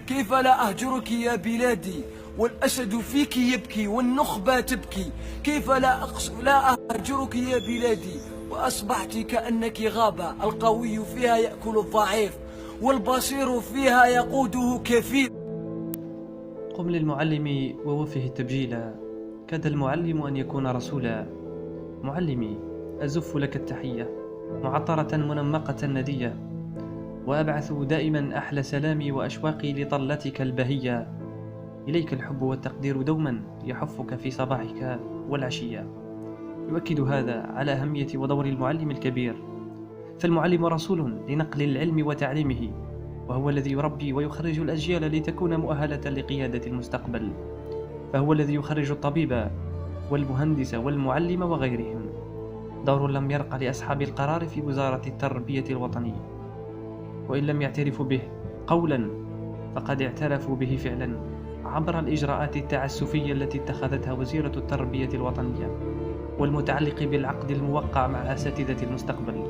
كيف لا أهجرك يا بلادي والأسد فيك يبكي والنخبة تبكي. كيف لا أهجرك يا بلادي وأصبحت كأنك غابة، القوي فيها يأكل الضعيف والبصير فيها يقوده كفيل. قم للمعلم ووفه التبجيلا، كاد المعلم أن يكون رسولا. معلمي أزف لك التحية معطرة منمقة ندية، وأبعث دائما أحلى سلامي وأشواقي لطلتك البهية. إليك الحب والتقدير دوما يحفك في صباحك والعشية. يؤكد هذا على أهمية ودور المعلم الكبير، فالمعلم رسول لنقل العلم وتعليمه، وهو الذي يربي ويخرج الأجيال لتكون مؤهلة لقيادة المستقبل، فهو الذي يخرج الطبيب والمهندس والمعلم وغيرهم. دور لم يرق لأصحاب القرار في وزارة التربية الوطنية، وإن لم يعترفوا به قولا فقد اعترفوا به فعلا عبر الإجراءات التعسفية التي اتخذتها وزيرة التربية الوطنية والمتعلق بالعقد الموقع مع أساتذة المستقبل.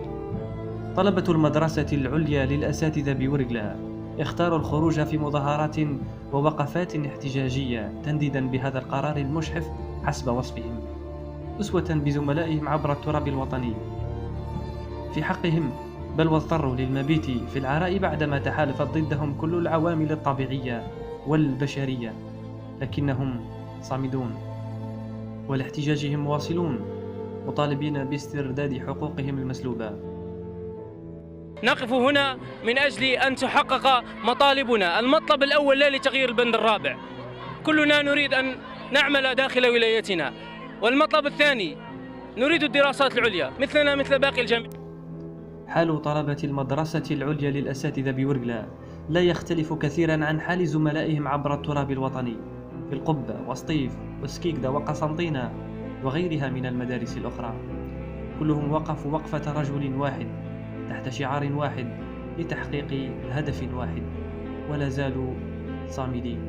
طلبة المدرسة العليا للأساتذة بورقلا اختاروا الخروج في مظاهرات ووقفات احتجاجية تنديدا بهذا القرار المشحف حسب وصفهم، أسوة بزملائهم عبر التراب الوطني في حقهم، بل واضطروا للمبيت في العراء بعدما تحالفت ضدهم كل العوامل الطبيعية والبشرية، لكنهم صامدون ولاحتجاجهم مواصلون مطالبين باسترداد حقوقهم المسلوبة. نقف هنا من أجل أن تحقق مطالبنا. المطلب الأول لا لتغيير البند الرابع، كلنا نريد أن نعمل داخل ولايتنا. والمطلب الثاني نريد الدراسات العليا مثلنا مثل باقي الجامعات. حال طلبة المدرسة العليا للأساتذة بورقلا لا يختلف كثيرا عن حال زملائهم عبر التراب الوطني في القبة وسطيف وسكيكدا وقسنطينة وغيرها من المدارس الأخرى. كلهم وقفوا وقفة رجل واحد تحت شعار واحد لتحقيق هدف واحد، ولا زالوا صامدين.